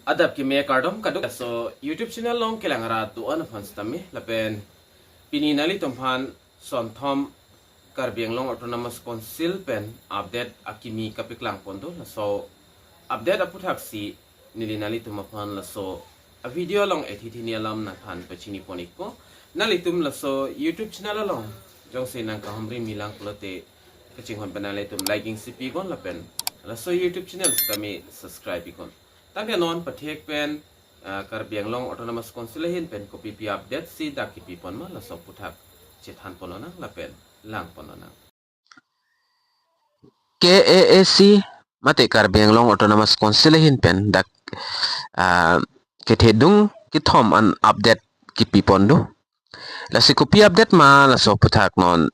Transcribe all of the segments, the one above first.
adap ki me kardom kaduk so YouTube channel long kelangara tu an fans tami lapen pini nali tumphan son thom KarbiAnglong Autonomous Council pen update Akimi kapiklang pondo so update aputhak si nili nali tumaphan la so a video long ethiti ni alam na phan pachini ponik ko nali tum la so YouTube channel long jong se nang ka hamri milang pulote kaching hon banale tum liking cp gon lapen la so YouTube channel tami subscribe ikon tangke non pathek pen KarbiAnglong Autonomous Council hin pen copy pi update si daki pi pon ma la so puthak chethan ponona la pen lang ponona KAAC mate KarbiAnglong Autonomous Council hin pen dak kethedung kithom an update ki pi pondo la si copy update ma la so puthak non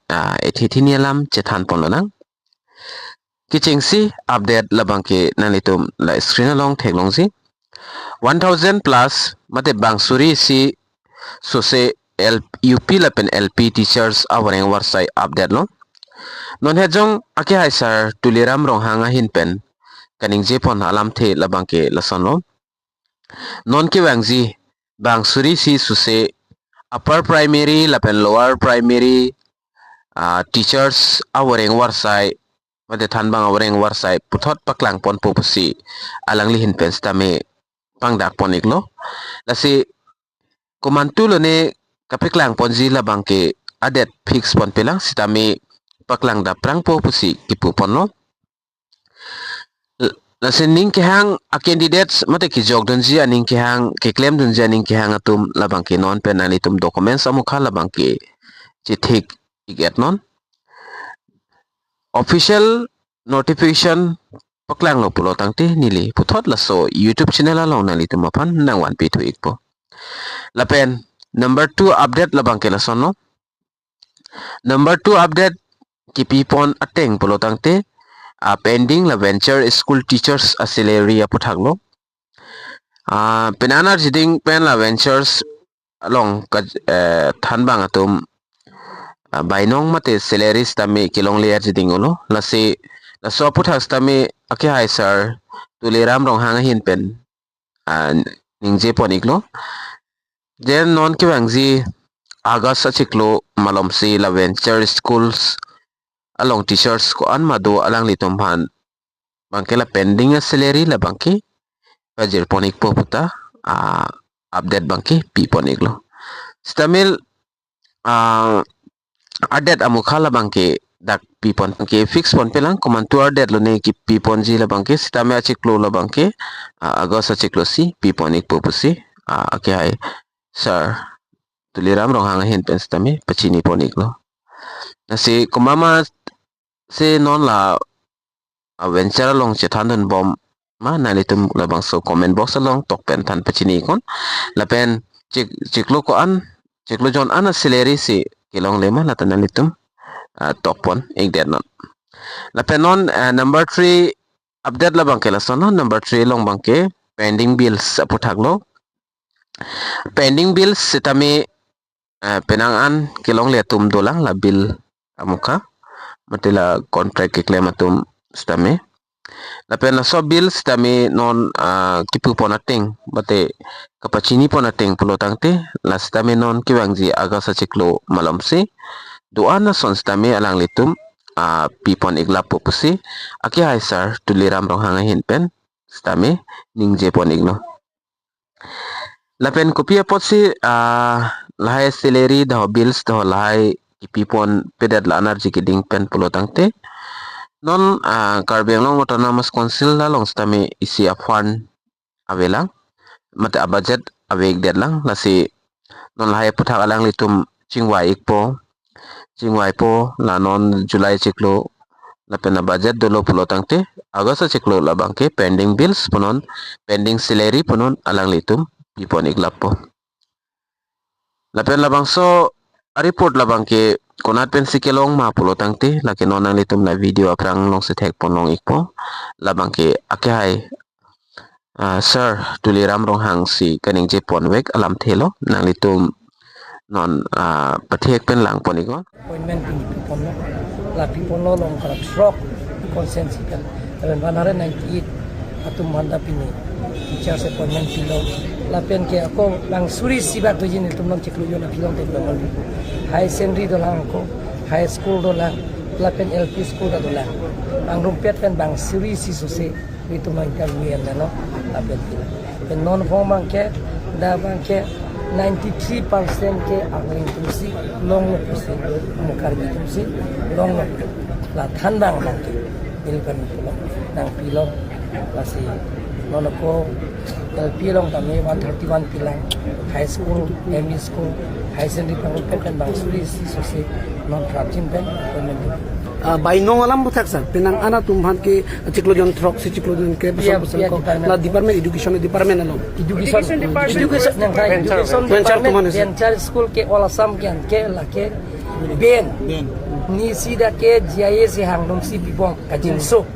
ethithinialam chethan ponona kiching si update labang ke nalitum la screen along theklong si 1000 plus mate bangsuri si so se UP lapen LP teachers Voreng Avarsai update lo non hejong ake hai sir tuliram rong hanga hin pen kaning je pon alam the labang ke lason lo non ke wangji bangsuri si so se upper primary lapen lower primary teachers Voreng Avarsai mate than bang Voreng Avarsai puthot paklang pon pupusi alangli hin pen stame pangdak ponik lo lasi kumantu lo ne kapiklang ponji labang ke adet fix pon pelang sitami paklang da prang pupusi kipu pon lo lasi ning ke hang a candidates mate ki jog donji aning ke hang ke claim donji aning ke hang atum labang ke non pen ani tum documents amukha labang ke chithik iget non official notification paklang lo pulo tangte nili puthot la so YouTube channel along nali tumapan nangwan pi thuik po lapen number 2 update labang ke lason no number 2 update ki pipon ateng pulo tangte pending la venture school teachers salary aputhak lo penana jiding pen la ventures along than bang atum bainong mate salaries tami kilong layer jiding ulo lasi la so puthak tami ake hai sir tuliram rong hanga hin pen ningje ponik lo jen non ki wangji agas achiklo malom si la venture schools along teachers ko an madu alang litom han bangkela pending a salary la bangki bajir ponik po puta update bangki pi ponik lo stamil adet amukha la bangki dak pipon ke fix pon pelang komantuar det lo ne ki pipon ji la bangke sitame achiklo la bangke agos achiklo si pipon ik pupusi ake hai sir tuliram rong hanga hen pen sitame pachini ponik lo nasi kumama se non la venture long chethan bom ma nalitum la bang so comment box along tok pen than pachini kon la pen chiklo ko an chiklo jon an salary si kilong lema la tanalitum top one ek der non la penon number 3 update la bangke la sono number 3 long bangke pending bills aputhak lo pending bills sitami penang an kilong le tum dolang la bill amuka matila contract ke claim atum stame la pen la so bills tami non kipu ponating bate kapachini ponating pulo tangte la stame non kiwangji aga sa chiklo malamsi doana sonstame alang litum pipon iglap pupusi ake hai sir tuliram rong hanga hin pen stame ningje pon igno lapen kopia potsi lahai salary da bills da lahai pipon pedat la energy kiding pen pulo tangte non KarbiAnglong Autonomous Council la long stame isi afan avelang mate a budget avek det lang lasi non lahai puthak alang litum chingwa ikpo chingwai po la non July chiklo la pena budget dolo pulo tangte August chiklo la bangke pending bills punon pending salary punon alang litum pipon iglap po la pen la bangso report la bangke konat pen sikelong ma pulo tangte la ke non ang litum la video aprang long se thek pon long ikpo la bangke ake hai sir tuliram rong hang si kaning je pon wek alam thelo nang litum non pathek pen lang ponigon appointment pipon no la pipon no long karap stroke consent kan 198 atum handa pini teachers appointment pilo lapen ke ako lang suri siba to jin tum non cheklu yo na pilong te bang high secondary do lang ko high school do lang lapen LP school do lang ang rumpet pen bang suri si sose itu man interview na no lapen pilo pen non form bang ke da bang ke 93% ke Anglong tumsi long tumsi Karbi tumsi long la than bang bang ke ilkan pilo nang pilo la si non ko LP long kami 131 pilang high school ME school high secondary pang bang suri si sose non trapjin pen by no alam butak sa pinang ana tumhan ke ciklojon trok si ciklojon ke pasal ko la department education department alom education department venture school ke all Assam ke la ke ben ni sida ke GIS hangdom si bibong kajin so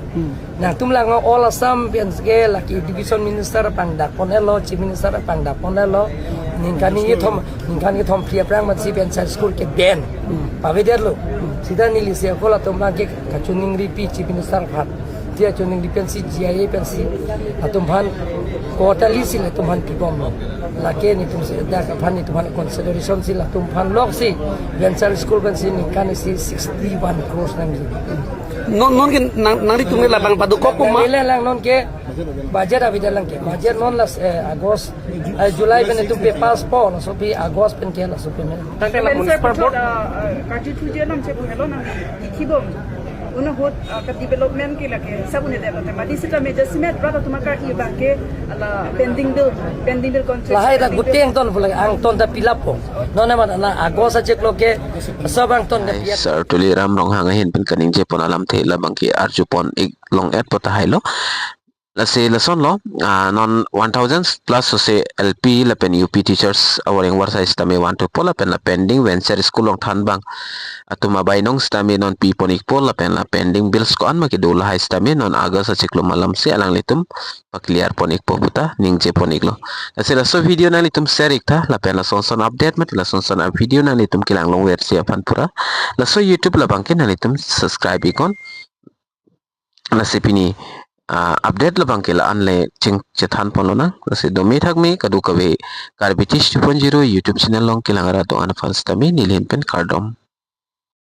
nah tumla ngo all Assam ben ke la ke education minister pangda ponelo chief minister pangda ponelo ningkani thom pria prang mat si venture school ke ben paveder lo sida ni lisia kola tumla ke kachuning ripi chief minister phat dia chuning di pensi GIA pensi atumhan quarterly sila tumhan pibom lo lake ni tum da ka phani tumhan consideration sila tumhan lok si venture school pensi ni kan si 61 crores nang non ke nang tumne labang padu ko ma lang non ke budget abida lang ke budget non las agos July ben tu pe pass po no so pi agos pen ke la so pe men tangte la municipal board kaji thuje nam che hello nam thibom una hot ka development ke lake sabune de lote madi sita me jasmet brother tumaka i banke ala pending bill contract lahai da guteng ton pula ang ton da pilap po no na man na agos sa check loke sabang ton da piat sir tuli ram rong hanga hin pen kaning je pon alam the la bangki arju pon ik long et pota hailo la se lesson lo non 1000 plus so se LP la pen UP teachers Voreng Avarsai stame want to pola pen la pending venture school long than bang atuma bainong stame non pi ponik pola pen la pending bills ko an makidula hai stame non aga sa ciklo malam se alang litum pakliar ponik poputa ningje ponik lo la se la so video na litum serik tha la pen la son update mat la son video na litum kilang long versi apan pura la so YouTube la bangke na litum subscribe ikon la sepini update labang kila anle ching chethan ponona lase domi thakmi kadu kawe KarbiTeacher 2.0 YouTube channel long kilang ara to an fans tami nilhin pen kardom